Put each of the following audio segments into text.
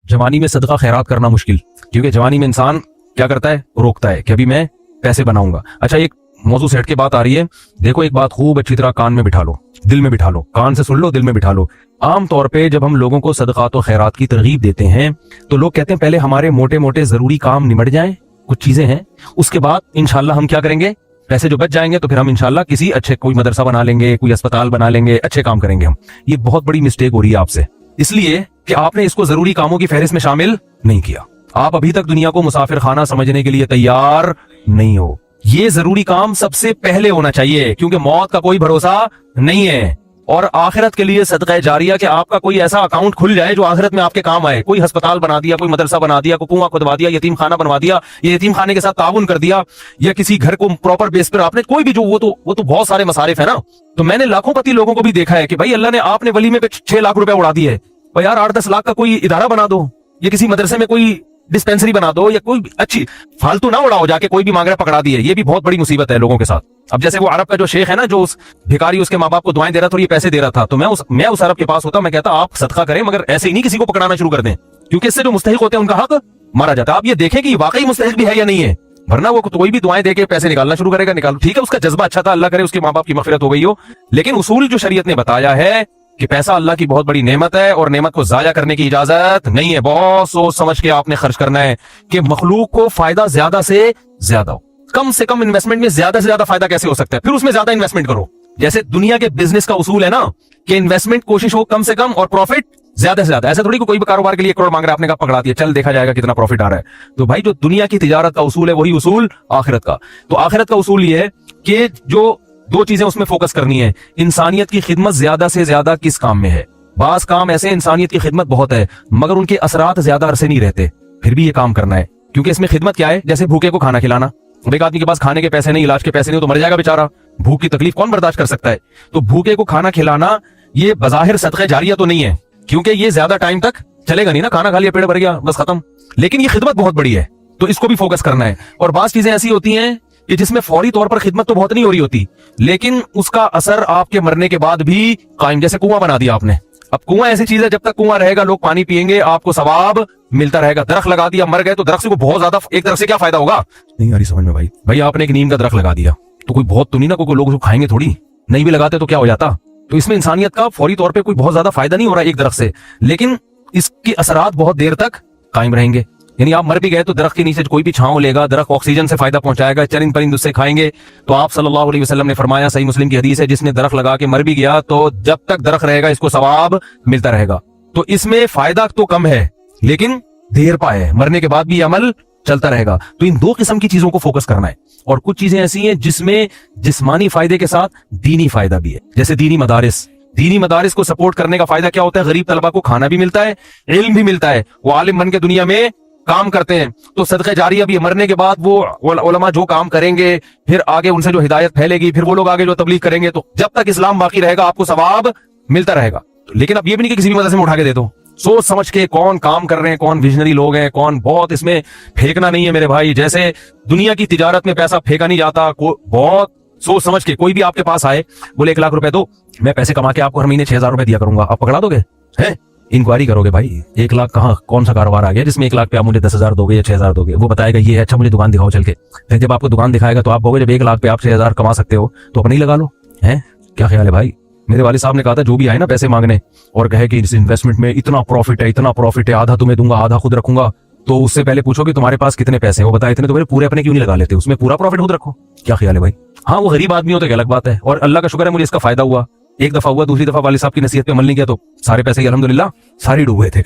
जवानी में सदका खैरात करना मुश्किल, क्योंकि जवानी में इंसान क्या करता है, रोकता है कि अभी मैं पैसे बनाऊंगा। अच्छा, एक मौजू सेट के बात आ रही है, देखो एक बात खूब अच्छी तरह कान में बिठा लो, दिल में बिठा लो, कान से सुन लो, दिल में बिठा लो। आम तौर पे जब हम लोगों को सदकात और खैरात की तरगीब देते हैं तो लोग कहते हैं पहले हमारे मोटे मोटे जरूरी काम निमट जाएं, कुछ चीजें हैं, उसके बाद इंशाल्लाह हम क्या करेंगे, पैसे जो बच जाएंगे तो फिर हम इंशाल्लाह किसी अच्छे कोई मदरसा बना लेंगे, कोई अस्पताल बना लेंगे, अच्छे काम करेंगे हम। ये बहुत बड़ी मिस्टेक हो रही है आपसे, इसलिए कि आपने इसको जरूरी कामों की फहरिस्त में शामिल नहीं किया। आप अभी तक दुनिया को मुसाफिर खाना समझने के लिए तैयार नहीं हो। ये जरूरी काम सबसे पहले होना चाहिए, क्योंकि मौत का कोई भरोसा नहीं है। और आखिरत के लिए सदका जारिया कि आपका कोई ऐसा अकाउंट खुल जाए जो आखिरत में आपके काम आए। कोई अस्पताल बना दिया, कोई मदरसा बना दिया, कोई कुआं खुदवा दिया, यतीम खाना बनवा दिया, ये यतीम खाने के साथ ताउन कर दिया, या किसी घर को प्रॉपर बेस पर आपने कोई भी जो वो तो बहुत सारे मसारिफ है ना। तो मैंने लाखों पति लोगों को भी देखा है कि भाई अल्लाह ने आपने वलीमे पे 6 लाख रुपए उड़ा दिए, और यार 8-10 लाख का कोई इदारा बना दो, या किसी मदरसे में कोई डिस्पेंसरी बना दो, या कोई अच्छी फालतू ना उड़ाओ जाके कोई भी मांग रहा पकड़ा दिए। ये भी बहुत बड़ी मुसीबत है लोगों के साथ। अब जैसे वो अरब का जो शेख है ना, जो उस भिखारी उसके माँ बाप को दुआएं दे रहा था और ये पैसे दे रहा था, तो मैं उस अरब के पास होता, मैं कहता आप सदका करें, मगर ऐसे ही नहीं किसी को पकड़ाना शुरू कर दें, क्योंकि इससे जो मुस्तहिक होते हैं उनका हक मारा जाता है। आप ये देखें कि वाकई मुस्तहिक भी है या नहीं है, वरना वो कोई भी दुआएं देके पैसे निकालना शुरू करेगा। निकालो, ठीक है, उसका जज्बा अच्छा था, अल्लाह करे उसके माँ बाप की मगफिरत हो गई हो, लेकिन उसूल जो शरीयत ने बताया है कि पैसा अल्लाह की बहुत बड़ी नेमत है और नेमत को जाया करने की इजाजत नहीं है। बहुत सोच समझ के आपने खर्च करना है कि मखलूक को फायदा ज्यादा से ज्यादा हो। कम से कम इन्वेस्टमेंट में ज्यादा से ज्यादा फायदा कैसे हो सकता है, फिर उसमें ज्यादा इन्वेस्टमेंट करो। जैसे दुनिया के बिजनेस का उसूल है ना कि इन्वेस्टमेंट कोशिश हो कम से कम और प्रॉफिट ज्यादा से ज्यादा। ऐसा थोड़ी कोई भी कारोबार के लिए 1 करोड़ मांग रहा है, आपने कहा पकड़ा दिया, चल देखा जाएगा कितना प्रॉफिट आ रहा है। तो भाई जो दुनिया की तिजारत का उसूल है वही उसूल आखिरत का। तो आखिरत का उसूल ये है कि जो 2 चीजें उसमें फोकस करनी है, इंसानियत की खिदमत ज्यादा से ज्यादा किस काम में है। बास काम ऐसे इंसानियत की खिदमत बहुत है मगर उनके असरात ज्यादा अरसे नहीं रहते, फिर भी ये काम करना है, क्योंकि इसमें खिदमत क्या है, जैसे भूखे को खाना खिलाना। एक आदमी के पास खाने के पैसे नहीं, इलाज के पैसे नहीं, तो मर जाएगा बेचारा, भूख की तकलीफ कौन बर्दाश्त कर सकता है। तो भूखे को खाना खिलाना ये बज़ाहिर सदक़े जारिया तो नहीं है, क्योंकि ये ज्यादा टाइम तक चलेगा नहीं ना, खाना खा लिया पेट भर गया बस खत्म, लेकिन ये खिदमत बहुत बड़ी है, तो इसको भी फोकस करना है। और बात चीजें ऐसी होती हैं कि जिसमें फौरी तौर पर खिदमत तो बहुत नहीं हो रही होती, लेकिन उसका असर आपके मरने के बाद भी कायम। जैसे कुआं बना दिया आपने, अब कुआं ऐसी चीज है जब तक कुआं रहेगा लोग पानी पिएंगे, आपको सवाब मिलता रहेगा। दरख्त लगा दिया, मर गए, तो दरख्त से बहुत ज्यादा एक तरफ से क्या फायदा होगा, नहीं आ रही समझ में भाई आपने एक नीम का दरख्त लगा दिया तो कोई बहुत तो नहीं ना, कोई लोग खाएंगे थोड़ी, नहीं भी लगाते तो क्या हो जाता। तो इसमें इंसानियत का फौरी तौर पे कोई बहुत ज्यादा फायदा नहीं हो रहा है एक दरख्त से, लेकिन इसके असरात बहुत देर तक कायम रहेंगे। यानी आप मर भी गए तो दरख्त के नीचे कोई भी छांव लेगा, दरख्त ऑक्सीजन से फायदा पहुंचाएगा, चरिंद परिंद उससे खाएंगे। तो आप सल्लल्लाहु अलैहि वसल्लम ने फरमाया, सही मुस्लिम की हदीस है, जिसने दरख्त लगा के मर भी गया तो जब तक दरख्त रहेगा इसको सवाब मिलता रहेगा। तो इसमें फायदा तो कम है लेकिन देर पा है, मरने के बाद भी अमल चलता रहेगा। तो इन 2 किस्म की चीजों को फोकस करना है। और कुछ चीजें ऐसी हैं जिसमें जिस्मानी फायदे के साथ दीनी फायदा भी है, जैसे दीनी मदारिस को सपोर्ट करने का फायदा क्या होता है, गरीब तलबा को खाना भी मिलता है, इल्म भी मिलता है, वो आलिम बन के दुनिया में काम करते हैं। तो सदक़े जारिया भी, मरने के बाद वो उलमा जो काम करेंगे फिर आगे उनसे जो हिदायत फैलेगी, फिर वो लोग आगे जो तबलीग करेंगे, तो जब तक इस्लाम बाकी रहेगा आपको सवाब मिलता रहेगा। लेकिन अब ये भी नहीं कि किसी भी मदरसे में उठा के दे दो, सोच समझ के कौन काम कर रहे हैं, कौन विजनरी लोग हैं, कौन, बहुत इसमें फेंकना नहीं है मेरे भाई। जैसे दुनिया की तिजारत में पैसा फेंका नहीं जाता, बहुत सोच समझ के। कोई भी आपके पास आए बोले 1 लाख रुपए दो, मैं पैसे कमा के आपको हर महीने 6,000 रुपए दिया करूंगा, आप पकड़ा दोगे? है इंक्वायरी करोगे भाई, 1 लाख कहाँ, कौन सा कारोबार आ गया जिसमें 1 लाख पे आप मुझे 10,000 दोगे या 6,000 दोगे? वो बताएगा ये है, अच्छा मुझे दुकान दिखाओ चल के। फिर जब आपको दुकान दिखाएगा तो आप कहोगे जब 1 लाख पे आप 6,000 कमा सकते हो तो अपने ही लगा लो। है क्या ख्याल है भाई? मेरे वाले साहब ने कहा था जो भी आए ना पैसे मांगने और कहे कि इस इन्वेस्टमेंट में इतना प्रॉफिट है, आधा तुम्हें दूंगा आधा खुद रखूंगा, तो उससे पहले पूछो कि तुम्हारे पास कितने पैसे हैं, वो बताए इतने, तो मेरे पूरे अपने क्यों नहीं लगा लेते, उसमें पूरा प्रॉफिट खुद रखो। क्या ख्याल है भाई? हाँ वो गरीब आदमी हो तो एक अलग बात है, और अल्लाह का शुक्र है मुझे इसका फायदा हुआ। एक दफा हुआ, दूसरी दफा वाले साहब की नसीहत पे अमल नहीं किया तो सारे पैसे अल्हम्दुलिल्लाह सारे डूब गए थे।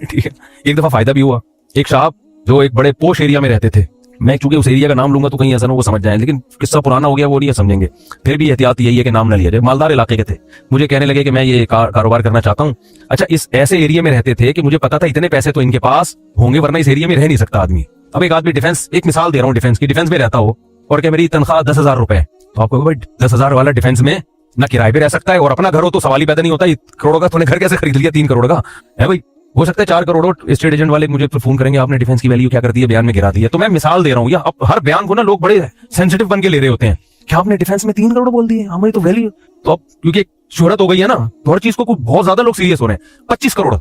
ठीक है, एक दफा फायदा भी हुआ। एक साहब जो एक बड़े पोश एरिया में रहते थे, मैं चूंकि उस एरिया का नाम लूंगा तो कहीं ऐसा ना वो समझ जाए, लेकिन किस्सा पुराना हो गया वो नहीं समझेंगे, फिर भी एहतियात यही है कि नाम ना लिया जाए। मालदार इलाके के थे, मुझे कहने लगे कि मैं ये कारोबार करना चाहता हूँ। अच्छा, इस ऐसे एरिया में रहते थे कि मुझे पता था इतने पैसे तो इनके पास होंगे वरना इस एरिया में रह नहीं सकता आदमी। अब एक आदमी डिफेंस, एक मिसाल दे रहा हूँ, डिफेंस में रहता हो और क्या मेरी तनख्वाह 10,000 रुपए, तो आपको भाई 10,000 वाला डिफेंस में ना किराए पे रह सकता है और अपना घर हो तो सवाल ही पैदा नहीं होता। करोड़ों का तूने घर कैसे खरीद लिया, 3 करोड़ का है भाई? हो सकता है 4 करोड़। स्टेट एजेंट वाले मुझे फोन करेंगे आपने डिफेंस की वैल्यू क्या कर दी है, बयान में गिरा दी है। तो मैं मिसाल दे रहा हूँ, या अब हर बयान को ना लोग बड़े सेंसिटिव बन के ले रहे होते हैं कि आपने डिफेंस में 3 करोड़ बोल दिए, हमारी तो वैल्यू तो अब क्योंकि शोहरत हो गई है ना, तो हर चीज को बहुत ज्यादा लोग सीरियस हो रहे हैं। 25 करोड़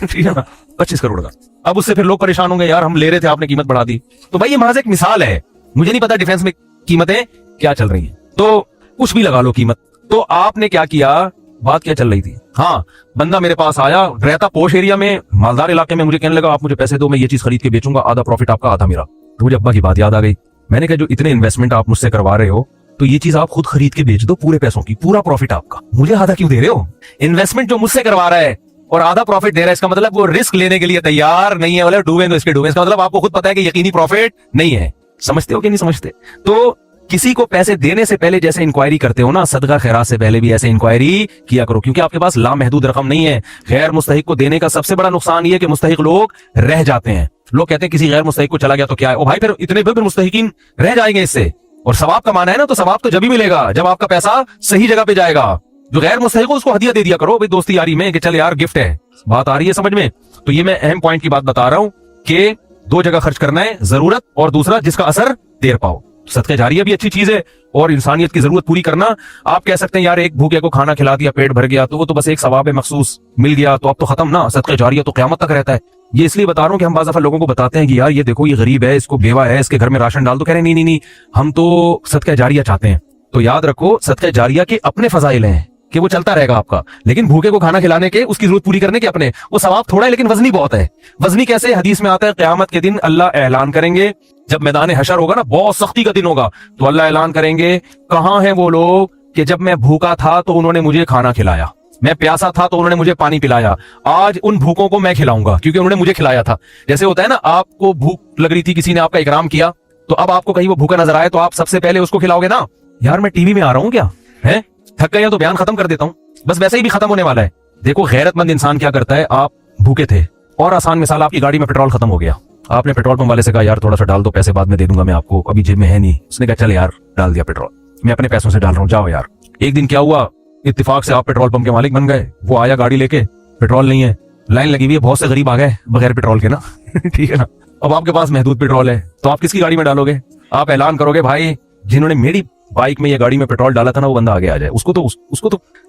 ठीक है ना, 25 करोड़ का। अब उससे फिर लोग परेशान होंगे, यार हम ले रहे थे, आपने कीमत बढ़ा दी। तो भाई ये महज एक मिसाल है, मुझे नहीं पता डिफेंस में कीमतें क्या चल रही हैं, तो कुछ भी लगा लो कीमत। तो आपने क्या किया, बात क्या चल रही थी, हाँ बंदा मेरे पास आया, रहता पोश एरिया में, मालदार इलाके में, मुझे कहने लगा आप मुझे पैसे दो, मैं ये चीज खरीद के बेचूंगा, आधा प्रॉफिट आपका आधा मेरा। तो मुझे अब्बा की बात याद आ गई। मैंने कहा जो इतने इन्वेस्टमेंट आप मुझसे करवा रहे हो, तो ये चीज आप खुद खरीद के बेच दो पूरे पैसों की, पूरा प्रॉफिट आपका, मुझे आधा क्यों दे रहे हो? इन्वेस्टमेंट जो मुझसे करवा रहा है और आधा प्रॉफिट दे रहा है, इसका मतलब वो रिस्क लेने के लिए तैयार नहीं है, बोले डूबे तो इसके डूबे, इसका मतलब आपको खुद पता है कि यकीनी प्रॉफिट नहीं है। समझते हो कि नहीं समझते? तो किसी को पैसे देने से पहले जैसे इंक्वायरी करते हो ना, सदका खैरात से पहले भी ऐसे इंक्वायरी किया करो, क्योंकि आपके पास लामहदूद रकम नहीं है। गैर मुस्तहिक को देने का सबसे बड़ा नुकसान ये है कि मुस्तहिक लोग रह जाते हैं। लोग कहते हैं किसी गैर मुस्तहिक को चला गया तो क्या है, ओ भाई फिर इतने फिर मुस्तहिकीन रह जाएंगे इससे, और सवाब कमाना है ना, तो सवाब तो जब ही मिलेगा जब आपका पैसा सही जगह पे जाएगा। जो गैर मुस्तहिक हो उसको हदिया दे दिया करो भाई दोस्ती यारी में, कि चल यार गिफ्ट है। बात आ रही है समझ में? तो ये मैं अहम पॉइंट की बात बता रहा हूं कि 2 जगह खर्च करना है, जरूरत और दूसरा जिसका असर देर पाओ। सदका जारिया भी अच्छी चीज है, और इंसानियत की जरूरत पूरी करना। आप कह सकते हैं यार एक भूखे को खाना खिला दिया, पेट भर गया, तो वो तो बस एक सवाब मखसूस मिल गया, तो अब तो खत्म ना, सदका जारिया तो क़यामत तक रहता है। ये इसलिए बता रहा हूं कि हम बाज़ दफ़ा लोगों को बताते हैं कि यार ये देखो ये गरीब है, इसको बेवा है, इसके घर में राशन डाल दो, कह रहे नहीं नहीं नहीं हम तो सदका जारिया चाहते हैं। तो याद रखो सदका जारिया के अपने फजाइल हैं कि वो चलता रहेगा आपका, लेकिन भूखे को खाना खिलाने के, उसकी जरूरत पूरी करने के अपने, वो सवाब थोड़ा है लेकिन वजनी बहुत है। वजनी कैसे? हदीस में आता है क़यामत के दिन अल्लाह ऐलान करेंगे, जब मैदान हशर होगा ना, बहुत सख्ती का दिन होगा, तो अल्लाह ऐलान करेंगे कहां हैं वो लोग कि जब मैं भूखा था तो उन्होंने मुझे खाना खिलाया, मैं प्यासा था तो उन्होंने मुझे पानी पिलाया, आज उन भूखों को मैं खिलाऊंगा क्योंकि उन्होंने मुझे खिलाया था। जैसे होता है ना, आपको भूख लग रही थी, किसी ने आपका इकराम किया, तो अब आपको कहीं वो भूखा नजर आए तो आप सबसे पहले उसको खिलाओगे ना। यार मैं टीवी में आ रहा हूं क्या है, थक गया तो बयान खत्म कर देता हूं, बस वैसे ही भी खत्म होने वाला है। देखो गैरतमंद इंसान क्या करता है, आप भूखे थे और आसान मिसाल, आपकी गाड़ी में पेट्रोल खत्म हो गया, आपने पेट्रोल पंप वाले से कहा यार थोड़ा सा डाल दो, पैसे बाद में दे दूंगा मैं आपको, अभी जेब में है नहीं। उसने कहा चल यार डाल दिया पेट्रोल, मैं अपने पैसों से डाल रहा हूँ, जाओ यार। एक दिन क्या हुआ, इत्तेफाक से आप पेट्रोल पंप के मालिक बन गए, वो आया गाड़ी लेके, पेट्रोल नहीं है, लाइन लगी हुई है, बहुत से गरीब आ गए बगैर पेट्रोल के ना ठीक है ना। अब आपके पास महदूद पेट्रोल है, तो आप किसकी गाड़ी में डालोगे? आप ऐलान करोगे भाई जिन्होंने मेरी बाइक में या गाड़ी में पेट्रोल डाला था ना, वो बंदा आगे आ जाए, उसको तो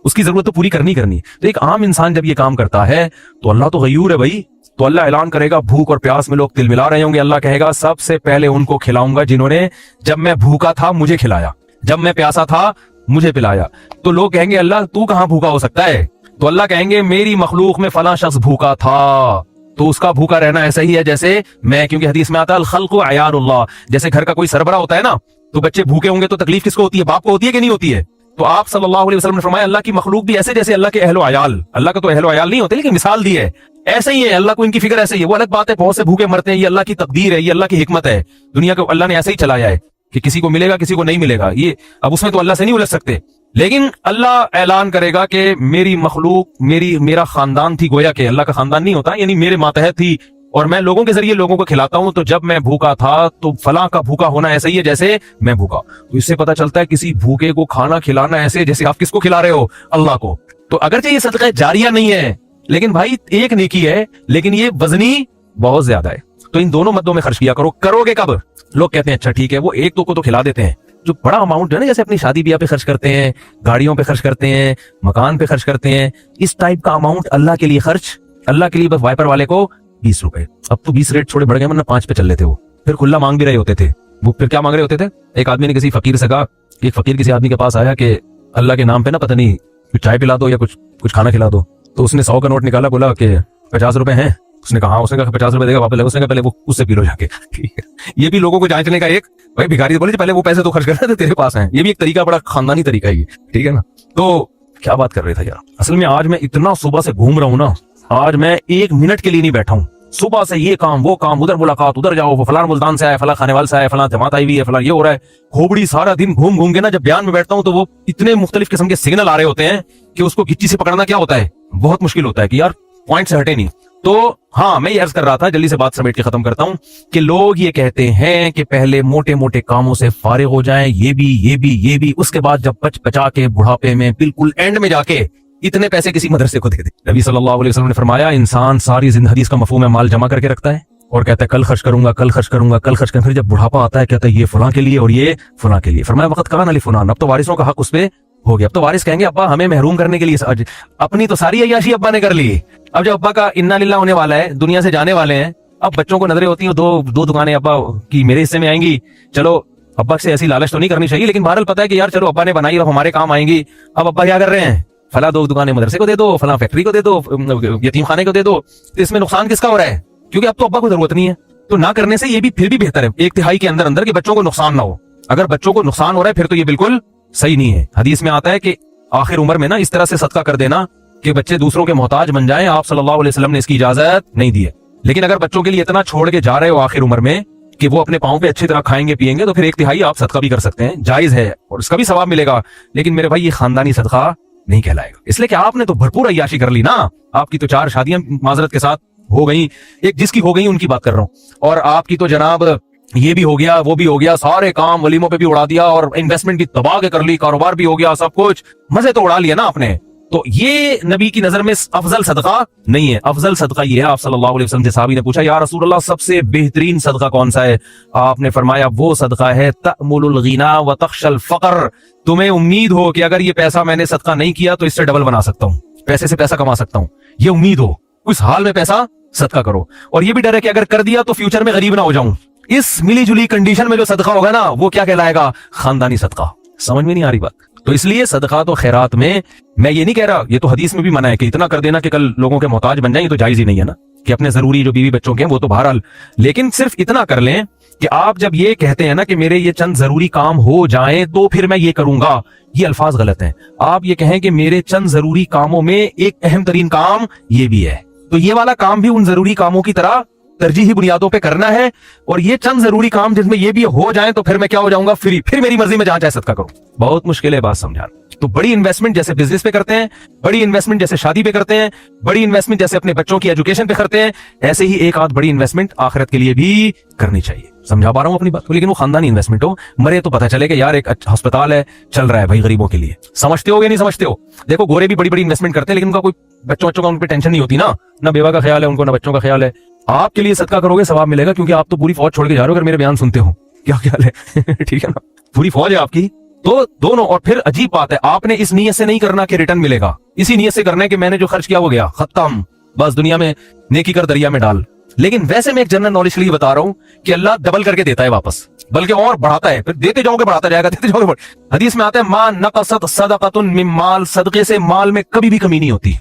उसकी जरूरत तो पूरी करनी करनी। तो एक आम इंसान जब ये काम करता है तो अल्लाह तो गयूर है भाई, तो अल्लाह ऐलान करेगा, भूख और प्यास में लोग तिल मिला रहे होंगे, अल्लाह कहेगा सबसे पहले उनको खिलाऊंगा जिन्होंने जब मैं भूखा था मुझे खिलाया, जब मैं प्यासा था मुझे पिलाया। तो लोग कहेंगे अल्लाह तू कहां भूखा हो सकता है? तो अल्लाह कहेंगे मेरी मखलूक में फला शख्स भूखा था, तो उसका भूखा रहना ऐसा ही है जैसे मैं, क्योंकि हदीस में आता है अल खल्क़ु अयानुल्लाह, जैसे घर का कोई सरबरा होता है ना, तो बच्चे भूखे होंगे तो तकलीफ किसको होती है? बाप को होती है कि नहीं होती है? तो आप सल्लल्लाहु अलैहि वसल्लम ने फरमाया अल्लाह की मखलूक भी ऐसे जैसे अल्लाह के अहलो अयाल, अल्लाह का तो अहलो अयाल नहीं होते लेकिन मिसाल दी है, ऐसे ही है, अल्लाह को इनकी फिक्र ऐसे ही है। वो अलग बात है बहुत से भूखे मरते हैं, ये अल्लाह की तकदीर है, ये अल्लाह की हिकमत है, दुनिया को अल्लाह ने ऐसे ही चलाया है कि किसी को मिलेगा किसी को नहीं मिलेगा, ये अब उसमें तो अल्लाह से नहीं उलझ सकते। लेकिन अल्लाह ऐलान करेगा कि मेरी मखलूक मेरा खानदान थी, गोया कि अल्लाह का खानदान नहीं होता, यानी मेरे मातहत थी और मैं लोगों के जरिए लोगों को खिलाता हूं, तो जब मैं भूखा था तो फलां का भूखा होना ऐसा ही है जैसे मैं भूखा। तो इससे पता चलता है किसी भूखे को खाना खिलाना ऐसे जैसे आप किसको खिला रहे हो? अल्लाह को। तो अगरचे ये सदका जारिया नहीं है, लेकिन भाई एक नेकी है, लेकिन ये वजनी बहुत ज्यादा है। तो इन दोनों मद्दों में खर्च किया करो। करोगे कब? लोग कहते हैं अच्छा ठीक है, वो एक दो को तो खिला देते हैं, जो बड़ा अमाउंट है ना, जैसे अपनी शादी ब्याह पे खर्च करते हैं, गाड़ियों पे खर्च करते हैं, मकान पे खर्च करते हैं, इस टाइप का अमाउंट अल्लाह के लिए खर्च, अल्लाह के लिए बस वाइपर वाले को 20 रुपए। अब तो 20 रेट थोड़े बढ़ गए, वरना 5 पे चल लेते हो, फिर खुला मांग भी रहे होते थे। वो फिर क्या मांग रहे होते थे? एक आदमी ने किसी फकीर से कहा, एक फकीर किसी आदमी के पास आया कि अल्लाह के नाम पे ना पता नहीं कुछ चाय पिला दो या कुछ खाना खिला दो। तो उसने 100 का नोट निकाला, बोला कि 50 रुपए हैं। उसने कहा हाँ, उसने कहा 50 रुपए देगा, वापस लेगा। उसने कहा पहले वो उससे पी लो जाके। ठीक है, ये भी लोगों को जांचने का एक, भाई भिखारी बोले पहले वो पैसे तो खर्च करना तेरे पास हैं, ये भी एक तरीका, बड़ा खानदानी तरीका है, ठीक है ना। तो क्या बात कर रहे थे यार, असल में आज मैं इतना सुबह से घूम रहा हूँ ना, आज मैं 1 मिनट के लिए नहीं बैठा हूँ, सुबह से ये काम वो काम, उधर मुलाकात उधर जाओ, वो फलां मुल्तान से आया, फलां खानेवाल से आया, फलां जमात आई हुई है, फलां ये हो रहा है, खोपड़ी सारा दिन घूम घूम के ना जब बयान में बैठता हूँ तो वो इतने मुख्तलिफ किस्म के सिग्नल आ रहे होते हैं कि उसको गिच्ची से पकड़ना क्या होता है, बहुत मुश्किल होता है कि यार पॉइंट से हटे नहीं। तो हाँ, मैं ये अर्ज कर रहा था, जल्दी से बात समेट के खत्म करता हूँ, कि लोग ये कहते हैं कि पहले मोटे मोटे कामों से फारिग हो जाएं, ये भी, उसके बाद जब बचा के बुढ़ापे में बिल्कुल एंड में जाके इतने पैसे किसी मदरसे को दे दे। नबी सल्लल्लाहु अलैहि वसल्लम ने फरमाया, इंसान सारी जिंदगी इसका मफहूम है माल जमा करके रखता है और कहता है कल खर्च करूंगा, कल खर्च करूंगा, कल खर्च करूंगा, फिर जब बुढ़ापा आता है कहता है ये फलां के लिए और ये फलां के लिए। फरमाया वक्त कहां अली फलान, अब तो वारिसों का हक उस पे हो गया। अब तो वारिस कहेंगे अब्बा हमें महरूम करने के लिए अपनी तो सारी अय्याशी अब्बा ने कर ली। अब जब अब्बा का इन्ना लिल्लाह होने वाला है, दुनिया से जाने वाले हैं, अब बच्चों को नजरें होती हैं दो दुकानें अब्बा की मेरे हिस्से में आएंगी। चलो अब्बा से ऐसी लालच तो नहीं करनी चाहिए, लेकिन बहरहाल पता है कि यार चलो अब्बा ने बनाई, अब हमारे काम आएंगी। अब अब्बा क्या कर रहे हैं, फला 2 दुकानें मदरसे को दे दो, फला फैक्ट्री को दे दो, यतीम खाने को दे दो। तो इसमें नुकसान किसका हो रहा है? क्योंकि अब तो अब्बा को जरूरत नहीं है। तो ना करने से ये भी फिर भी बेहतर है 1/3 के अंदर अंदर कि बच्चों को नुकसान ना हो। अगर बच्चों को नुकसान हो रहा है फिर तो ये बिल्कुल सही नहीं है। हदीस में आता है कि आखिर उम्र में ना इस तरह से सदका कर देना कि बच्चे दूसरों के मोहताज बन जाएं, आप सल्लल्लाहु अलैहि वसल्लम ने इसकी इजाजत नहीं दी है। लेकिन अगर बच्चों के लिए इतना छोड़ के जा रहे हो आखिर उम्र में कि वो अपने पाँव पे अच्छी तरह खाएंगे पिएंगे, तो फिर 1/3 आप सदका भी कर सकते हैं, जायज है और उसका भी सवाब मिलेगा। लेकिन मेरे भाई ये खानदानी सदका नहीं कहलाएगा, इसलिए कि आपने तो भरपूर अय्याशी कर ली ना। आपकी तो 4 शादियां माजरत के साथ हो गई, एक जिसकी हो गई उनकी बात कर रहा हूं, और आपकी तो जनाब ये भी हो गया वो भी हो गया, सारे काम वलीमों पे भी उड़ा दिया और इन्वेस्टमेंट भी तबाह के कर ली, कारोबार भी हो गया, सब कुछ मजे तो उड़ा लिया ना आपने। तो ये नबी की नजर में अफजल सदका नहीं है। अफजल सदका ये है, आप सल्लल्लाहु अलैहि वसल्लम से साहबी ने पूछा या रसूल अल्लाह सबसे बेहतरीन सदका कौन सा है? आपने फरमाया वो सदका है तअमुलुल गिना व तख्शल फक्र, तुम्हें उम्मीद हो कि अगर ये पैसा मैंने सदका नहीं किया तो इससे डबल बना सकता हूँ, पैसे से पैसा कमा सकता हूँ, ये उम्मीद हो, उस हाल में पैसा सदका करो। और ये भी डर है कि अगर कर दिया तो फ्यूचर में गरीब ना हो जाऊं। इस मिली जुली कंडीशन में जो सदका होगा ना वो क्या कहलाएगा? खानदानी सदका। समझ में नहीं आ रही बात? तो इसलिए सदका तो खैरात में मैं ये नहीं कह रहा, ये तो हदीस में भी मना है कि इतना कर देना कि कल लोगों के मोहताज बन जाए, तो जायज ही नहीं है ना कि अपने जरूरी जो बीवी बच्चों के हैं वो तो बहरहाल, लेकिन सिर्फ इतना कर लें कि आप जब ये कहते हैं ना कि मेरे ये चंद जरूरी काम हो जाएं तो फिर मैं ये करूंगा, ये अल्फाज गलत हैं। आप ये कहें कि मेरे चंद जरूरी कामों में एक अहम तरीन काम ये भी है, तो ये वाला काम भी उन जरूरी कामों की तरह तरजीही बुनियादों पे करना है, और ये चंद जरूरी काम जिसमें ये भी हो जाए तो फिर मैं क्या हो जाऊंगा? फ्री, फिर मेरी मर्जी में जहां चाहे सदका करूं। बहुत मुश्किल है बात समझाना। तो बड़ी इन्वेस्टमेंट जैसे बिजनेस पे करते हैं, बड़ी इन्वेस्टमेंट जैसे शादी पे करते हैं, बड़ी इन्वेस्टमेंट जैसे अपने बच्चों की एजुकेशन पे करते हैं, ऐसे ही एक आध बड़ी इन्वेस्टमेंट आखिरत के लिए भी करनी चाहिए। समझा पा रहा हूं अपनी बात को? लेकिन वो खानदानी इन्वेस्टमेंट हो, मरे तो पता चले कि यार एक अस्पताल है चल रहा है भाई गरीबों के लिए। समझते हो या नहीं समझते हो? देखो गोरे भी बड़ी बड़ी इन्वेस्टमेंट करते हैं, लेकिन उनका कोई बच्चों का उन पर टेंशन नहीं होती ना बेवा का ख्याल है उनको, ना बच्चों का ख्याल है। आपके लिए सदका करोगे सवाब मिलेगा, क्योंकि आप तो पूरी फौज छोड़ के जा रहे हो अगर मेरे बयान सुनते हो। क्या ख्याल है? ठीक है ना, पूरी फौज है आपकी, तो दोनों। और फिर अजीब बात है, आपने इस नीयत से नहीं करना कि रिटर्न मिलेगा, इसी नीयत से करना है कि मैंने जो खर्च किया वो गया, खत्म, बस दुनिया में नेकी कर दरिया में डाल। लेकिन वैसे मैं एक जनरल नॉलेज के लिए बता रहा हूं कि अल्लाह डबल करके देता है वापस, बल्कि और बढ़ाता है, फिर देते जाओगे बढ़ाता जाएगा, देते जाओगे। हदीस में आता है मा नक़सत सदक़तुन मिन माल, सदके से माल में कभी भी कमी नहीं होती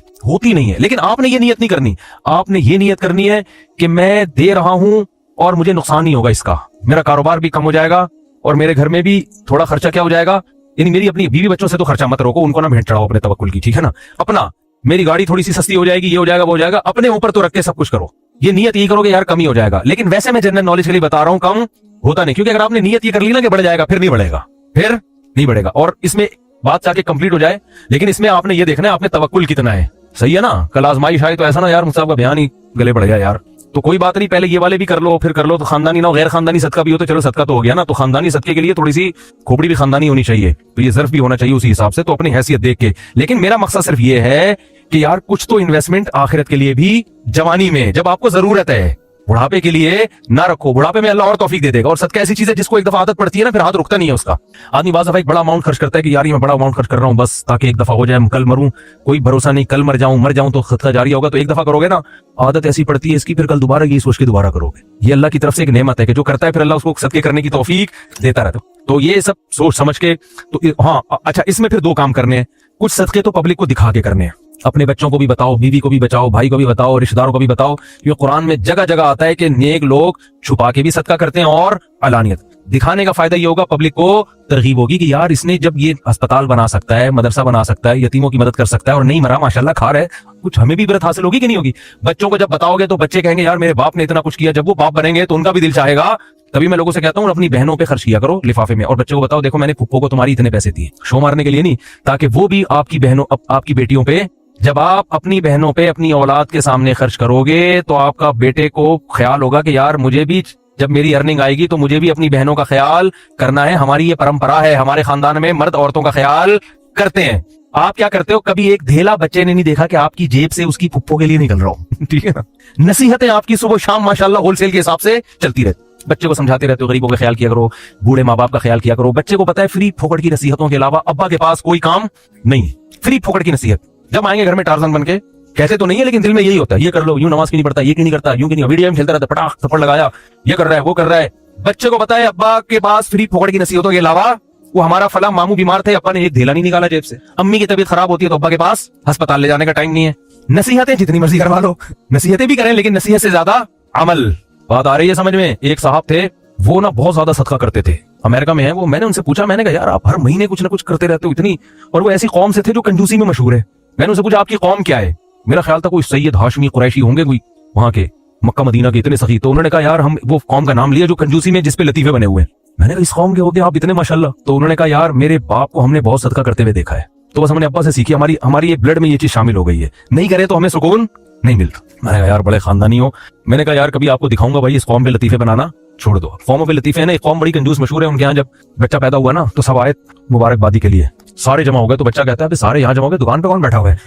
नहीं है। लेकिन आपने ये नियत नहीं करनी, आपने ये नियत करनी है कि मैं दे रहा हूं और मुझे नुकसान नहीं होगा इसका, मेरा कारोबार भी कम हो जाएगा और मेरे घर में भी थोड़ा खर्चा क्या हो जाएगा। यानी मेरी अपनी बीवी बच्चों से तो खर्चा मत रोको, उनको ना भेंट चढ़ाओ अपने तवक्कुल की, ठीक है ना। अपना मेरी गाड़ी थोड़ी सी सस्ती हो जाएगी, ये हो जाएगा वो हो जाएगा, अपने ऊपर तो रख के सब कुछ करो। ये नियत यही करोगे यार कमी हो जाएगा। लेकिन वैसे मैं जनरल नॉलेज के लिए बता रहा हूं कम होता नहीं, क्योंकि अगर आपने नियत ये कर ली ना कि बढ़ जाएगा, फिर नहीं बढ़ेगा। और इसमें बात जाके कंप्लीट हो जाए, लेकिन इसमें आपने ये देखना है आपने तवक्कुल कितना है। सही है ना, कल आजमाइश आए तो ऐसा ना यार मुझसे आपका बयान ही गले पड़ गया यार, तो कोई बात नहीं, पहले ये वाले भी कर लो फिर कर लो। तो खानदानी ना हो, गैर खानदानी सदका भी हो तो चलो सदका तो हो गया ना। तो खानदानी सदके के लिए थोड़ी सी खोपड़ी भी खानदानी होनी चाहिए, तो ये ज़र्फ भी होना चाहिए उसी हिसाब से, तो अपनी हैसियत देख के। लेकिन मेरा मकसद सिर्फ ये है कि यार कुछ तो इन्वेस्टमेंट आखिरत के लिए भी जवानी में जब आपको जरूरत है, बुढ़ापे के लिए ना रखो। बुढ़ापे में अल्लाह और तौफीक दे देगा। और सदका ऐसी चीज है जिसको एक दफा आदत पड़ती है ना फिर हाथ रुकता नहीं है उसका। आदमी बाज़ दफा एक बड़ा अमाउंट खर्च करता है कि यार मैं बड़ा अमाउंट खर्च कर रहा हूँ बस ताकि एक दफा हो जाए, कल मरूं कोई भरोसा नहीं, कल मर जाऊं तो सदका जारी होगा। तो एक दफा करोगे ना, आदत ऐसी पड़ती है इसकी, फिर कल दोबारा ये सोच के दोबारा करोगे। ये अल्लाह की तरफ से एक नेमत है कि जो करता है फिर अल्लाह उसको सदके करने की तौफीक देता रहता है। तो ये सब सोच समझ के, तो हाँ अच्छा, इसमें फिर 2 काम करने हैं। कुछ सदके तो पब्लिक को दिखा के करने हैं, अपने बच्चों को भी बताओ, बीवी को भी बचाओ, भाई को भी बताओ, रिश्तेदारों को भी बताओ। ये कुरान में जगह जगह आता है कि नेक लोग छुपा के भी सदका करते हैं और अलानियत। दिखाने का फायदा ये होगा, पब्लिक को तरगीब होगी कि यार इसने जब ये अस्पताल बना सकता है, मदरसा बना सकता है, यतीमों की मदद कर सकता है और नहीं मरा, माशाल्लाह खा रहा है, कुछ हमें भी इबरत हासिल होगी कि नहीं होगी। बच्चों को जब बताओगे तो बच्चे कहेंगे यार मेरे बाप ने इतना कुछ किया, जब वो बाप बनेंगे तो उनका भी दिल चाहेगा। तभी मैं लोगों से कहता हूँ अपनी बहनों पे खर्च किया करो लिफाफे में, और बच्चों को बताओ देखो मैंने फुप्पो को तुम्हारी इतने पैसे दिए, शो मारने के लिए नहीं, ताकि वो भी आपकी बहनों आपकी बेटियों पे, जब आप अपनी बहनों पे अपनी औलाद के सामने खर्च करोगे तो आपका बेटे को ख्याल होगा कि यार मुझे भी जब मेरी अर्निंग आएगी तो मुझे भी अपनी बहनों का ख्याल करना है। हमारी ये परंपरा है, हमारे खानदान में मर्द औरतों का ख्याल करते हैं। आप क्या करते हो, कभी एक धेला बच्चे ने नहीं देखा कि आपकी जेब से उसकी फुप्पो के लिए निकल रहा हूं ठीक है ना। नसीहतें आपकी सुबह शाम माशाल्लाह होलसेल के हिसाब से चलती रहती। बच्चे को समझाते रहते हो गरीबों का ख्याल किया करो, बूढ़े माँ बाप का ख्याल किया करो। बच्चे को पता है फ्री फोकट की नसीहतों के अलावा अब्बा के पास कोई काम नहीं, फ्री फोकट की नसीहत। जब आएंगे घर में टार्जन बन के, कहते तो नहीं है लेकिन दिल में यही होता है, ये कर लो, यूं नमाज क्यों नहीं पढ़ता, ये क्यों नहीं करता, यूं क्यों नहीं, वीडियो में खेलता रहता, पटाख थप्पड़ लगाया, ये कर रहा है वो कर रहा है। बच्चे को पता है अब्बा के पास फ्री फोकट की नसीहतों के अलावा, वो हमारा फला मामू बीमार थे, अब्बा ने एक धेला नहीं निकाला जेब से। अम्मी की तबीयत खराब होती है तो अब्बा के पास अस्पताल ले जाने का टाइम नहीं है। नसीहतें जितनी मर्जी करवा लो, नसीहतें भी करें लेकिन नसीहत से ज्यादा अमल। बात आ रही है समझ में? एक साहब थे, वो ना बहुत ज्यादा सदका करते थे, अमेरिका में है वो। मैंने उनसे पूछा, मैंने कहा यार आप हर महीने कुछ ना कुछ करते रहते हो इतनी, और वो ऐसी कौम से थे जो कंजूसी में मशहूर है। मैंने उनसे पूछा आपकी कौम क्या है? मेरा ख्याल था कोई सैयद हाशमी कुरैशी होंगे, कोई वहां के मक्का मदीना के इतने सखी। तो उन्होंने कहा यार हम वो कौम का नाम लिया जो कंजूसी में जिसपे लतीफे बने हुए हैं। मैंने कहा इस कौम के होते आप इतने माशाल्लाह? तो उन्होंने कहा यार मेरे बाप को हमने बहुत सदका करते हुए देखा है, तो बस हमने अब्बा से सीखी, हमारी ये ब्लड में ये चीज शामिल हो गई है, नहीं करे तो हमें सुकून नहीं मिलता। मैंने कहा यार बड़े खानदानी हो। मैंने कहा यार कभी आपको दिखाऊंगा भाई इस कौम पे लतीफे बनाना छोड़ दो। कौमों पे लतीफे है ना, एक कौम बड़ी कंजूस मशहूर है, उनके यहाँ जब बच्चा पैदा हुआ ना तो सब आए मुबारकबादी के लिए, सारे जमा हो गए। तो बच्चा कहता है सारे यहाँ जमा हो गए, दुकान पे कौन बैठा हुआ है?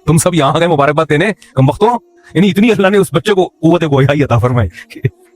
तुम सब यहाँ गए मुबारकबाद देने, कम वक्तों। यानी इतनी अल्लाह ने उस बच्चे को कुव्वत गोया अता फरमाई,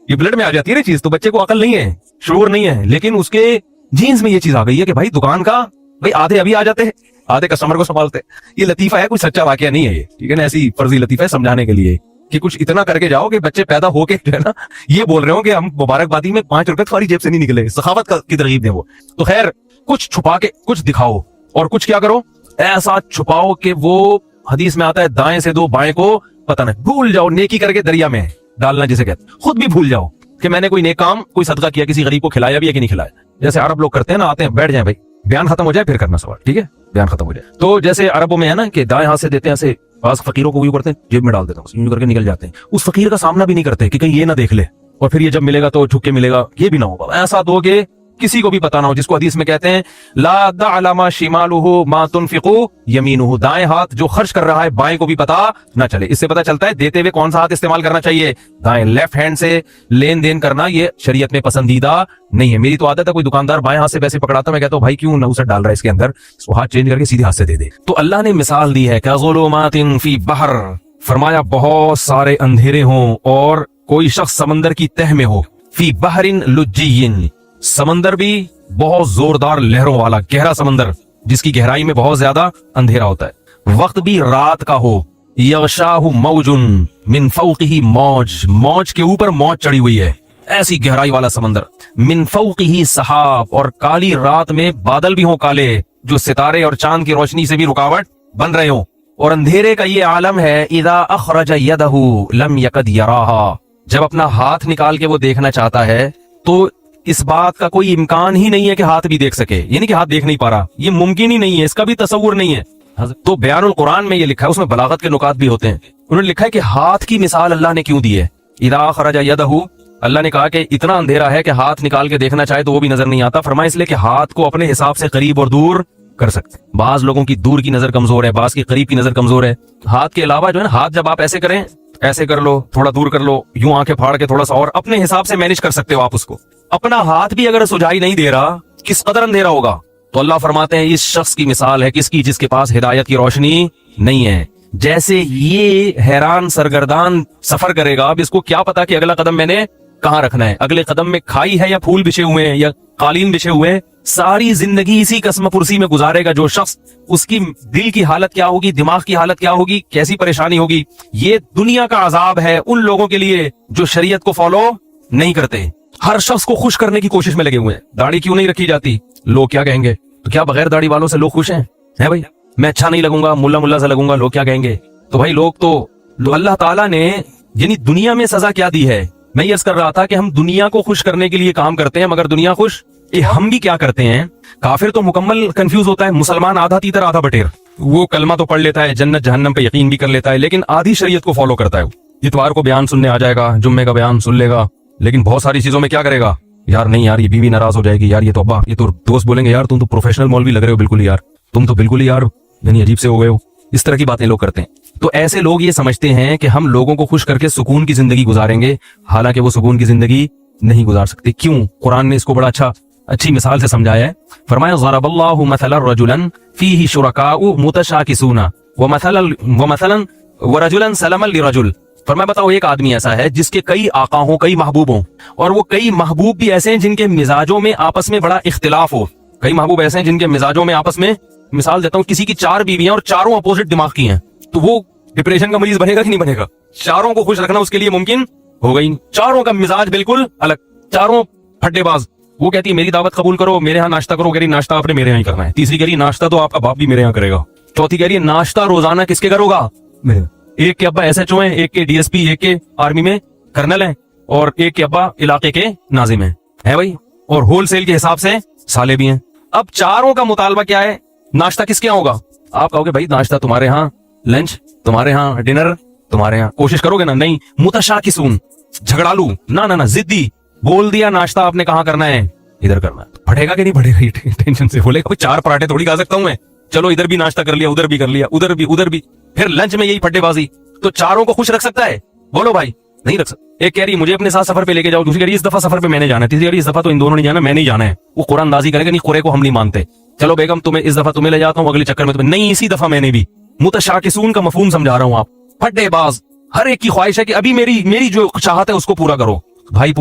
ये ब्लड में आ जाती है ना चीज। तो बच्चे को अकल नहीं है, शऊर नहीं है, लेकिन उसके जीन्स में ये चीज आ गई है कि भाई दुकान का भाई आधे अभी आ जाते हैं, आधे कस्टमर को संभालते। ये लतीफा है, कोई सच्चा वाकया नहीं है ये, ठीक है ना? ऐसी फर्जी लतीफा है समझाने के लिए कि कुछ इतना करके जाओ कि बच्चे पैदा होके जो है ना ये बोल रहे हो कि हम मुबारकबादी में 5 रुपए तुम्हारी जेब से नहीं निकले। सखावत की तरगीब दे वो। तो खैर कुछ छुपा के कुछ दिखाओ, और कुछ क्या करो ऐसा छुपाओ कि वो हदीस में आता है दाएं से दो बाएं को पता नहीं, भूल जाओ। नेकी करके दरिया में डालना जिसे कहते, खुद भी भूल जाओ कि मैंने कोई नेक काम, कोई सदका किया, किसी गरीब को खिलाया भी है कि नहीं खिलाया। जैसे अरब लोग करते हैं ना, आते हैं बैठ जाए भाई, बयान खत्म हो जाए फिर करना सवाल, ठीक है? बयान खत्म हो जाए। तो जैसे अरबों में है ना कि दाएं हाथ से देते हैं, ऐसे पास फकीरों को यूं करते हैं, जेब में डाल देते हैं, यूं करके निकल जाते हैं। उस फकीर का सामना भी नहीं करते कि कहीं ये ना देख ले, और फिर ये जब मिलेगा तो झुक के मिलेगा, ये भी ना हो। ऐसा दो कि किसी को भी पता ना हो, जिसको हदीस में कहते हैं ला दअलमा शिमालुहु मा तुनफिकु यमीनुहु, दाएं हाथ जो खर्च कर रहा है बाएं को भी पता ना चले। इससे पता चलता है देते हुए कौन सा हाथ इस्तेमाल करना चाहिए, दाएं। लेफ्ट हैंड से लेन देन करना ये शरीयत में पसंदीदा नहीं है। मेरी तो आदत है, कोई दुकानदार बाएं हाथ से पैसे पकड़ाता, मैं कहता हूं भाई क्यों नौसत डाल रहा है इसके अंदर, इसको हाथ चेंज करके सीधे हाथ से दे दे। तो अल्लाह ने मिसाल दी है कज़ुलुमातिन फी बहर, फरमाया बहुत सारे अंधेरे हों और कोई शख्स समंदर की तह में हो, फी बहरिन लुज्जियिन, समंदर भी बहुत जोरदार लहरों वाला गहरा समंदर जिसकी गहराई में बहुत ज्यादा अंधेरा होता है, वक्त भी रात का हो, यग़शाहु मौजुन मिन फौक़िही मौज, मौज के ऊपर मौज चढ़ी हुई है, ऐसी गहराई वाला समंदर, मिन फौक़िही सहाब, और काली रात में बादल भी हो काले जो सितारे और चांद की रोशनी से भी रुकावट बन रहे हो। और अंधेरे का ये आलम है इज़ा अख़रज यदहु लम यकद यराहा, जब अपना हाथ निकाल के वो देखना चाहता है तो इस बात का कोई इम्कान ही नहीं है कि हाथ भी देख सके, यानी कि हाथ देख नहीं पा रहा, ये मुमकिन ही नहीं है, इसका भी तसव्वुर नहीं है। तो बयानुल कुरान में ये लिखा है, उसमें बलागत के नुकात भी होते हैं। उन्होंने लिखा है कि हाथ की मिसाल अल्लाह ने क्यों दी है, इज़ा खरजा यदहु, अल्लाह ने कहा कि इतना अंधेरा है कि हाथ निकाल के देखना चाहे तो वो भी नजर नहीं आता। फरमाया इसलिए कि हाथ को अपने हिसाब से करीब और दूर कर सकते। बाज लोगों की दूर की नजर कमजोर है, बाज की करीब की नजर कमजोर है। हाथ के अलावा जो है ना, हाथ जब आप ऐसे करें, ऐसे कर लो, थोड़ा दूर कर लो, यूं आंखें फाड़ के थोड़ा सा, और अपने हिसाब से मैनेज कर सकते हो आप उसको। अपना हाथ भी अगर सुझाई नहीं दे रहा, किस कदर अंधेरा होगा। तो अल्लाह फरमाते हैं इस शख्स की मिसाल है किसकी, जिसके पास हिदायत की रोशनी नहीं है। जैसे ये हैरान सरगर्दान सफर करेगा, अब इसको क्या पता कि अगला कदम मैंने कहाँ रखना है, अगले कदम में खाई है या फूल बिछे हुए हैं या कालीन बिछे हुए हैं। सारी जिंदगी इसी कसम पुरसी में गुजारेगा जो शख्स, उसकी दिल की हालत क्या होगी, दिमाग की हालत क्या होगी, कैसी परेशानी होगी। ये दुनिया का अजाब है उन लोगों के लिए जो शरीयत को फॉलो नहीं करते, हर शख्स को खुश करने की कोशिश में लगे हुए हैं। दाढ़ी क्यों नहीं रखी जाती, लोग क्या कहेंगे, तो क्या बगैर दाढ़ी वालों से लोग खुश हैं? है भाई, मैं अच्छा नहीं लगूंगा, मुल्ला मुल्ला सा लगूंगा, लोग क्या कहेंगे। तो भाई लोग तो अल्लाह ताला ने यानी दुनिया में सजा क्या दी है। मैं ये अर्ज कर रहा था कि हम दुनिया को खुश करने के लिए काम करते हैं, मगर दुनिया खुश हम भी क्या करते हैं। काफिर तो मुकम्मल कंफ्यूज होता है, मुसलमान आधा तीतर आधा बटेर, वो कलमा तो पढ़ लेता है, जन्नत जहन्नम पे यकीन भी कर लेता है, लेकिन आधी शरीयत को फॉलो करता है। इतवार को बयान सुनने आ जाएगा, जुम्मे का बयान सुन लेगा, लेकिन बहुत सारी चीजों में क्या करेगा, यार नहीं यार ये बीवी नाराज हो जाएगी, यार ये तो अब्बा, ये तो दोस्त बोलेंगे यार तुम तो प्रोफेशनल मौलवी लग रहे हो बिल्कुल यार, तुम तो बिल्कुल ही यार यानी अजीब से हो गए हो। इस तरह की बातें लोग करते हैं। तो ऐसे लोग ये समझते हैं कि हम लोगों को खुश करके सुकून की जिंदगी गुजारेंगे, हालांकि वो सुकून की जिंदगी नहीं गुजार सकते। क्यों? कुरान ने इसको बड़ा अच्छी मिसाल से समझाया है। फरमाया ज़रबल्लाहु मसलन रजुलन फीही शुरकाउ मुतशाकिसूना व मसलन व रजुलन सलमन लिरजुल, फरमाया बताओ एक आदमी ऐसा है जिसके कई आका हों, कई महबूब हों, और वो कई महबूब भी ऐसे हैं जिनके मिजाजों में आपस में बड़ा इख्तिलाफ हो। कई महबूब ऐसे हैं जिनके मिजाजों में आपस में, मिसाल देता हूँ, किसी की 4 बीवियां और चारों अपोजिट दिमाग की हैं, तो वो डिप्रेशन का मरीज बनेगा कि नहीं बनेगा? चारों को खुश रखना उसके लिए मुमकिन होगा ही नहीं। चारों का मिजाज बिल्कुल अलग, चारों फट्टेबाज। वो कहती है मेरी दावत कबूल करो, मेरे यहाँ नाश्ता करो, कह रही नाश्ता आपने मेरे यहाँ ही करना है। तीसरी कह रही नाश्ता तो आपका बाप भी मेरे यहाँ करेगा। चौथी कह रही है नाश्ता रोजाना किसके करोगा? मेरे। एक के अब्बा SHO हैं, एक के DSP, एक के आर्मी में कर्नल हैं, और एक के अब्बा इलाके के नाजिम हैं, है भाई, और होलसेल के हिसाब से साले भी हैं। अब चारों का मुतालबा क्या है? नाश्ता किसके यहाँ होगा? आप कहोगे भाई नाश्ता तुम्हारे यहाँ, लंच तुम्हारे यहाँ, डिनर तुम्हारे यहाँ। कोशिश करोगे ना? नहीं। मुतशाकिसून, झगड़ालू, ना ना ना, जिद्दी। बोल दिया नाश्ता आपने कहाँ करना है? इधर करना है। फटेगा कि नहीं फटेगा? ये टेंशन से बोलेगा 4 पराठे थोड़ी खा सकता हूं मैं। चलो इधर भी नाश्ता कर लिया, उधर भी कर लिया, उधर भी, फिर लंच में यही फट्टेबाजी। तो चारों को खुश रख सकता है? बोलो भाई, नहीं रख सकता। एक कह रही मुझे अपने साथ सफर पे लेके जाओ, दूसरी कह रही इस दफा सफर पे मैंने जाना है, तीसरी कह रही इस दफा तो इन दोनों नहीं जाना, मैं नहीं जाना है। वो कुरानदाजी करेगा, नहीं कुरे को हम नहीं मानते, चलो बेगम तुम्हें इस दफा तुम्हें ले जाता हूँ, अगले चक्कर में तुम्हें नहीं, इसी दफा मैंने भी। मुतशाकिसून का मफहूम समझा रहा हूँ आप। फट्टेबाज, हर एक की ख्वाहिश है कि अभी मेरी जो चाहत है उसको पूरा करो। भाई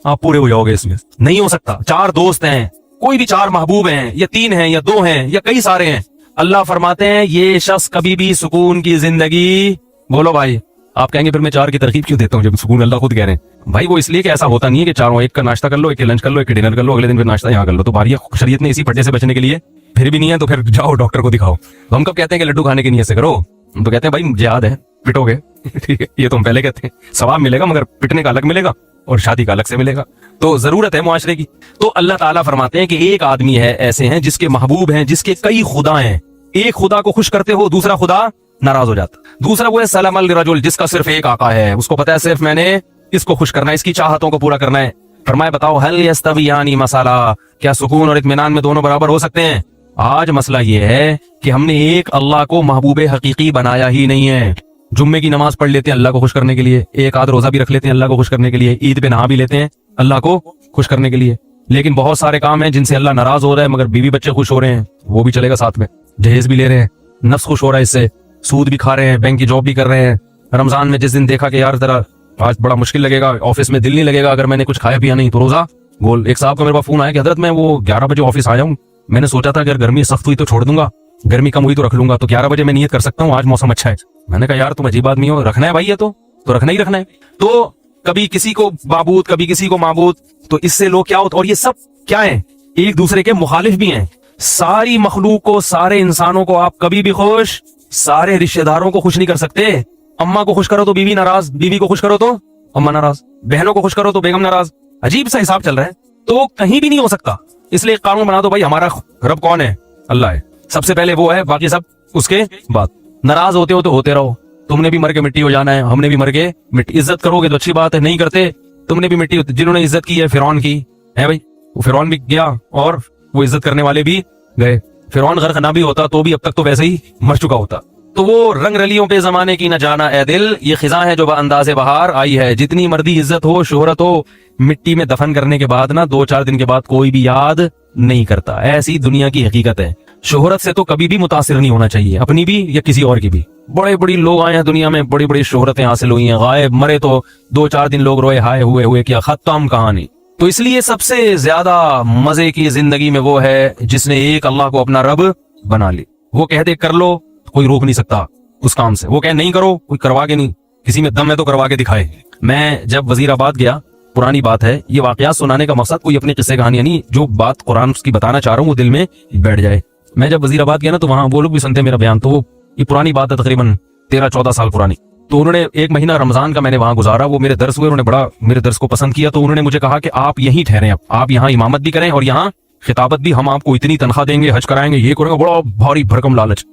आप पूरे हो जाओगे इसमें? नहीं हो सकता। 4 दोस्त हैं, कोई भी 4 महबूब हैं, या 3 हैं, या 2 हैं, या कई सारे हैं। अल्लाह फरमाते हैं ये शख्स कभी भी सुकून की जिंदगी, बोलो भाई, आप कहेंगे फिर मैं 4 की तरकीब क्यों देता हूँ जब सुकून अल्लाह खुद कह रहे हैं? भाई वो इसलिए कि ऐसा होता नहीं है कि चारों, एक का नाश्ता कर लो, एक के लंच कर लो, एक के डिनर कर लो, अगले दिन फिर नाश्ता यहाँ कर लो। तो बारिया शरीयत ने इसी फटे से बचने के लिए, फिर भी नहीं है तो फिर जाओ डॉक्टर को दिखाओ। तो हम कब कहते हैं कि लड्डू खाने की नीयत से करो? हम तो कहते हैं भाई जिहाद है, पिटोगे, ठीक है, ये तो हम पहले कहते हैं। सवाब मिलेगा मगर पिटने का अलग मिलेगा और शादी का अलग से मिलेगा, तो जरूरत है मुआशरे की। तो अल्लाह ताला फरमाते हैं कि एक आदमी है ऐसे हैं जिसके महबूब हैं, जिसके कई खुदा हैं। एक खुदा को खुश करते हो, दूसरा खुदा नाराज हो जाता। दूसरा वो है सलाम अल रजुल, जिसका सिर्फ एक आका है, उसको पता है सिर्फ मैंने इसको खुश करना है, इसकी चाहतों को पूरा करना है। फरमाए बताओ हल यस्तवियानी मसाला, क्या सुकून और इत्मीनान में दोनों बराबर हो सकते हैं? आज मसला ये है कि हमने एक अल्लाह को महबूब हकीकी बनाया ही नहीं है। जुम्मे की नमाज पढ़ लेते हैं अल्लाह को खुश करने के लिए, एक आध रोजा भी रख लेते हैं अल्लाह को खुश करने के लिए, ईद पे नहा भी लेते हैं अल्लाह को खुश करने के लिए, लेकिन बहुत सारे काम हैं जिनसे अल्लाह नाराज हो रहा है, मगर बीवी बच्चे खुश हो रहे हैं, वो भी चलेगा साथ में। जहेज भी ले रहे हैं, नफ्स खुश हो रहा है इससे, सूद भी खा रहे हैं, बैंक की जॉब भी कर रहे हैं। रमजान में जिस दिन देखा कि यार जरा आज बड़ा मुश्किल लगेगा, ऑफिस में दिल नहीं लगेगा अगर मैंने कुछ खाया पिया नहीं, तो रोजा गोल। एक साहब का मेरे पास फोन आया कि हजरत मैं वो 11 बजे ऑफिस आ जाऊं, मैंने सोचा था अगर गर्मी सख्त हुई तो छोड़ दूंगा, गर्मी कम हुई तो रख लूंगा, तो 11 बजे मैं नियत कर सकता हूँ, आज मौसम अच्छा है। मैंने कहा यार तुम अजीब आदमी हो, रखना है भाई ये तो रखना ही रखना है। तो कभी किसी को बाबूद, कभी किसी को माबूद, तो इससे लोग क्या होता, और ये सब क्या है, एक दूसरे के मुखालिफ भी हैं। सारी मखलूक को, सारे इंसानों को आप कभी भी खुश, सारे रिश्तेदारों को खुश नहीं कर सकते। अम्मा को खुश करो तो बीवी नाराज, बीवी को खुश करो तो अम्मा नाराज, बहनों को खुश करो तो बेगम नाराज। अजीब सा हिसाब चल रहा है, तो कहीं भी नहीं हो सकता। इसलिए कानून बना दो भाई, हमारा रब कौन है? अल्लाह है, सबसे पहले वो है, बाकी सब उसके बाद। नाराज होते हो तो होते रहो, तुमने भी मर के मिट्टी हो जाना है, हमने भी मर के मिट्टी। इज्जत करोगे तो अच्छी बात है, नहीं करते तुमने भी मिट्टी। जिन्होंने इज्जत की है फिरौन की है भाई, वो फिरौन भी गया और वो इज्जत करने वाले भी गए। फिरौन गर्क ना भी होता तो भी अब तक तो वैसे ही मर चुका होता। तो वो रंग रलियों पे जमाने की न जाना ए दिल, ये खिजा है जो अंदाज़े बहार आई है। जितनी मर्दी इज्जत हो, शोहरत हो, मिट्टी में दफन करने के बाद ना 2-4 दिन के बाद कोई भी याद नहीं करता। ऐसी दुनिया की हकीकत है। शोहरत से तो कभी भी मुतासिर नहीं होना चाहिए, अपनी भी या किसी और की भी। बड़े बड़ी लोग आए हैं दुनिया में, बड़ी बड़ी शोहरतें हासिल हुई हैं, गायब मरे तो 2-4 दिन लोग रोए हाय हुए क्या खत्म कहानी। तो इसलिए सबसे ज्यादा मजे की जिंदगी में वो है जिसने एक अल्लाह को अपना रब बना ली। वो कह दे कर लो, कोई रोक नहीं सकता उस काम से। वो कहे नहीं करो, कोई करवा के नहीं, किसी में दम है तो करवा के दिखाए। मैं जब वजीराबाद गया, पुरानी बात है, ये वाकया सुनाने का मकसद कोई अपनी किस्से कहानी नहीं, जो बात कुरान की बताना चाह रहा हूँ वो दिल में बैठ जाए। मैं जब वजीराबाद गया ना तो वहां वो लोग भी सुनते मेरा बयान, तो ये पुरानी बात है, तकरीबन 13-14 साल पुरानी। तो उन्होंने 1 महीना रमजान का मैंने वहां गुजारा, वो मेरे दर्स हुए, उन्होंने बड़ा मेरे दर्स को पसंद किया। तो उन्होंने मुझे कहा कि आप यहीं ठहरे, आप यहाँ इमामत भी करें और यहाँ खिताबत भी, हम आपको इतनी तनख्वाह देंगे, हज कराएंगे, ये करेंगे। बड़ा भारी भरकम लालच।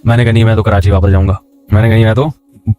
मैंने कहा नहीं, मैं तो कराची वापस जाऊंगा। मैंने कहा नहीं, मैं तो,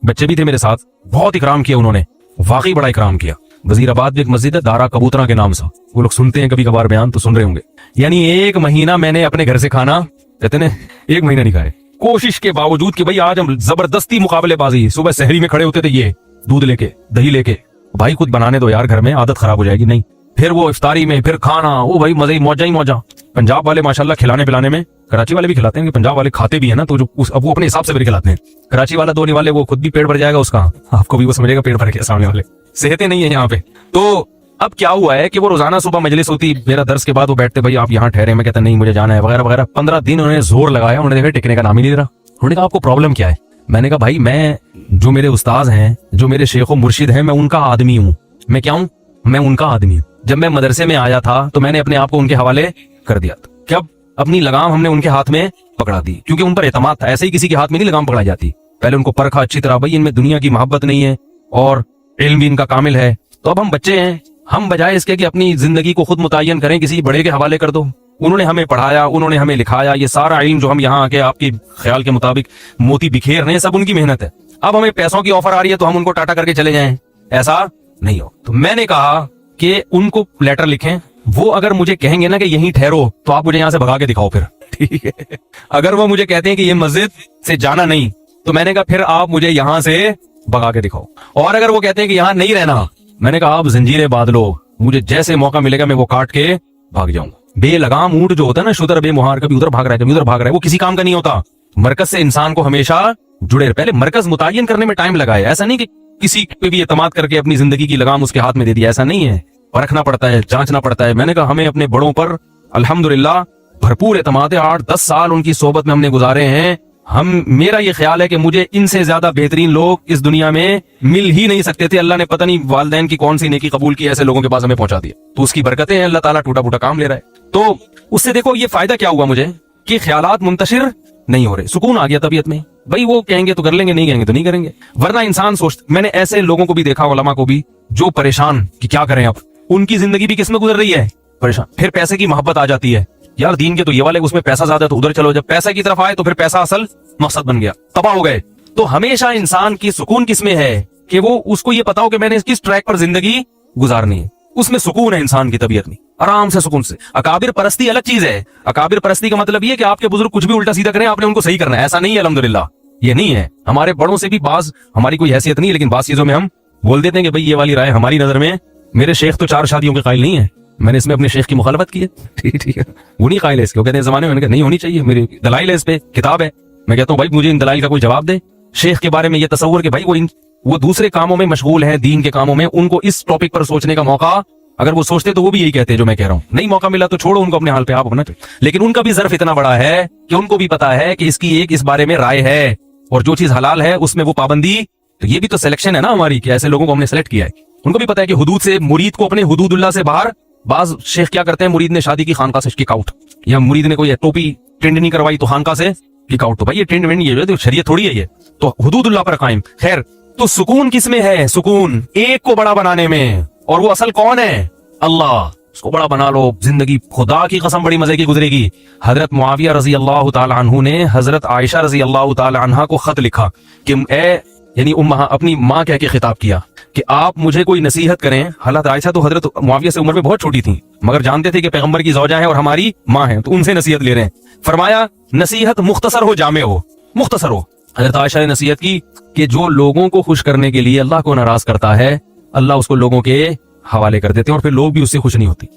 बच्चे भी थे मेरे साथ, बहुत इकराम किया उन्होंने, वाकई बड़ा इकराम किया। वजीराबाद में एक मस्जिद है दारा कबूतरा के नाम से, वो लोग सुनते हैं कभी कभार बयान तो सुन रहे होंगे। यानी 1 महीना मैंने अपने घर से खाना, कहते ना 1 महीना नहीं खाए, कोशिश के बावजूद कि भाई आज हम जबरदस्ती मुकाबलेबाजी। सुबह सहरी में खड़े होते थे, ये दूध लेके, दही लेके, भाई खुद बनाने दो यार घर में, आदत खराब हो जाएगी। नहीं, फिर वो इफ्तारी में फिर खाना, वो भाई मजे ही मौजा। पंजाब वाले माशाल्लाह खिलाने पिलाने में कराची वाले भी खिलाते हैं, पंजाब वाले खाते भी है ना, तो जो अब वो अपने हिसाब से भी खिलाते हैं। कराची वाला धोने वाले वो खुद भी पेट भर जाएगा उसका, आपको भी वो समझेगा पेट भर गया, सामने वाले सेहतें नहीं है यहाँ पे। तो अब क्या हुआ है कि वो रोजाना सुबह मजलिस होती, मेरा दर्स के बाद वो बैठते, भाई आप यहाँ ठहरे, मैं कहता नहीं मुझे जाना है वगैरह वगैरह। 15 दिन उन्होंने जोर लगाया, उन्होंने देखा टिकने का नाम ही नहीं दे रहा। उन्होंने कहा आपको प्रॉब्लम क्या है? मैंने कहा भाई मैं, जो मेरे उस्ताद हैं, जो मेरे शेख व मुर्शिद हैं, मैं उनका आदमी हूँ। मैं क्या हूँ? मैं उनका आदमी हूँ। जब मैं मदरसे में आया था तो मैंने अपने आप को उनके हवाले कर दिया था। जब अपनी लगाम हमने उनके हाथ में पकड़ा दी, क्योंकि उन पर एतमाद था। ऐसे ही किसी के हाथ में नहीं लगाम पकड़ाई जाती, पहले उनको परखा अच्छी तरह, भाई इनमें दुनिया की मोहब्बत नहीं है और इल्म भी इनका कामिल है। तो अब हम बच्चे हैं, हम बजाय इसके कि अपनी जिंदगी को खुद मुतय्यन करें, किसी बड़े के हवाले कर दो। उन्होंने हमें पढ़ाया, उन्होंने हमें लिखाया, ये सारा इल्म जो हम यहाँ आके आपके ख्याल के मुताबिक मोती बिखेर रहे हैं, सब उनकी मेहनत है। अब हमें पैसों की ऑफर आ रही है तो हम उनको टाटा करके चले जाएं, ऐसा नहीं हो। तो मैंने कहा कि उनको लेटर लिखें, वो अगर मुझे कहेंगे ना कि यहीं ठहरो तो आप मुझे यहाँ से भगा के दिखाओ फिर, ठीक है। अगर वो मुझे कहते हैं कि ये मस्जिद से जाना नहीं, तो मैंने कहा फिर आप मुझे यहाँ से भगा के दिखाओ। और अगर वो कहते हैं कि यहाँ नहीं रहना, मैंने कहा आप जंजीरें बांध लो, मुझे जैसे मौका मिलेगा मैं वो काट के भाग जाऊंगा। बेलगाम ऊंट जो होता है ना, शुदर बेमुहार, कभी उधर भाग रहा है कभी उधर भाग रहा है, वो किसी काम का नहीं होता। मरकज से इंसान को हमेशा जुड़े, पहले मरकज मुतय्यन करने में टाइम लगाए। ऐसा नहीं कि किसी पे भी एतमाद करके अपनी जिंदगी की लगाम उसके हाथ में दे दिया, ऐसा नहीं है। परखना पड़ता है, जांचना पड़ता है। मैंने कहा हमें अपने बड़ों पर अल्हम्दुलिल्लाह भरपूर एतमाद है। 8-10 साल उनकी सोबत में हमने गुजारे हैं। मेरा ये ख्याल है कि मुझे इनसे ज्यादा बेहतरीन लोग इस दुनिया में मिल ही नहीं सकते थे। अल्लाह ने पता नहीं वालिदैन की कौन सी नेकी कबूल की, ऐसे लोगों के पास हमें पहुंचा दिया। तो उसकी बरकतें हैं, अल्लाह ताला टूटा फूटा काम ले रहा है। तो उससे देखो ये फायदा क्या हुआ मुझे कि ख्यालात मुंतशिर नहीं हो रहे, सुकून आ गया तबीयत में। भाई वो कहेंगे तो कर लेंगे, नहीं कहेंगे तो नहीं करेंगे। वरना इंसान सोचता, मैंने ऐसे लोगों को भी देखा, उलमा को भी, जो परेशान कि क्या करें अब, उनकी जिंदगी भी किसमें गुजर रही है, परेशान। फिर पैसे की मोहब्बत आ जाती है, यार दीन के तो ये वाले उसमें पैसा ज्यादा तो उधर चलो। जब पैसे की तरफ आए तो फिर पैसा असल मकसद बन गया, तबाह हो गए। तो हमेशा इंसान की सुकून किसमें है कि वो उसको ये पता हो कि मैंने किस ट्रैक पर जिंदगी गुजारनी है, उसमें सुकून है इंसान की तबीयत में, आराम से सुकून से। अकाबिर परस्ती अलग चीज है। अकाबिर परस्ती का मतलब ये कि आपके बुजुर्ग कुछ भी उल्टा सीधा करें, आपने उनको सही करना है, ऐसा नहीं है। अल्हम्दुलिल्लाह ये नहीं है। हमारे बड़ों से भी बाज, हमारी कोई हैसियत नहीं है, लेकिन बात चीजों में हम बोल देते हैं कि भाई ये वाली राय हमारी नजर में, मेरे शेख तो 4 शादियों के कायल नहीं है, मैंने इसमें अपने शेख की मुखालफत की है, ठीक है, वो नहीं कायल है इसके। वो कहते हैं जमाने में, मैंने कहा नहीं होनी चाहिए, मेरी दलाइल है, इस पे किताब है। मैं कहता हूँ भाई मुझे इन दलाइल का कोई जवाब दे। शेख के बारे में ये तसव्वुर कि भाई वो दूसरे कामों में मशगूल है, दीन के कामों में, उनको इस टॉपिक पर सोचने का मौका अगर वो सोचते तो वो भी यही कहते जो मैं कह रहा हूँ। नहीं मौका मिला तो छोड़ो उनको अपने हाल पे, आप अपना। लेकिन उनका भी ज़र्फ इतना बड़ा है कि उनको भी पता है कि इसकी एक इस बारे में राय है, और जो चीज हलाल है उसमें वो पाबंदी। तो ये भी तो सिलेक्शन है ना हमारी, कि ऐसे लोगों को हमने सेलेक्ट किया है। उनको भी पता है कि हुदूद से, मुरीद को अपने हुदूदुल्लाह से बाहर, बाज शेख क्या करते हैं, मुरीद ने शादी की खानका से किक आउट, या मुरीद ने कोई टोपी टेंड नहीं करवाई तो खानका से किक आउट। तो भाई ये टेंड वेंड ये तो शरीयत थोड़ी है, ये तो हुदूदुल्लाह पर कायम। खैर, तो सुकून किसमें है? सुकून एक को बड़ा बनाने में, और वो असल कौन है? अल्लाह। उसको बड़ा बना लो, जिंदगी खुदा की कसम बड़ी मजे की गुजरेगी। हजरत मुआविया रजी अल्लाह ताला अन्हु ने हजरत आयशा रजी अल्लाह ताला अन्हा को खत लिखा कि ए, यानी अपनी माँ कह के खिताब किया कि आप मुझे कोई नसीहत करें। हालात आयशा तो हजरत मुआविया से उम्र में बहुत छोटी थी, मगर जानते थे कि पैगंबर की ज़ौजा है और हमारी माँ है, तो उनसे नसीहत ले रहे हैं। फरमाया नसीहत मुख्तसर हो, जामे हो, मुख्तसर हो। हजरत आयशा ने नसीहत की कि जो लोगों को खुश करने के लिए अल्लाह को नाराज करता है, अल्लाह उसको लोगों के हवाले कर देते हैं और फिर लोग भी उससे खुश नहीं होते।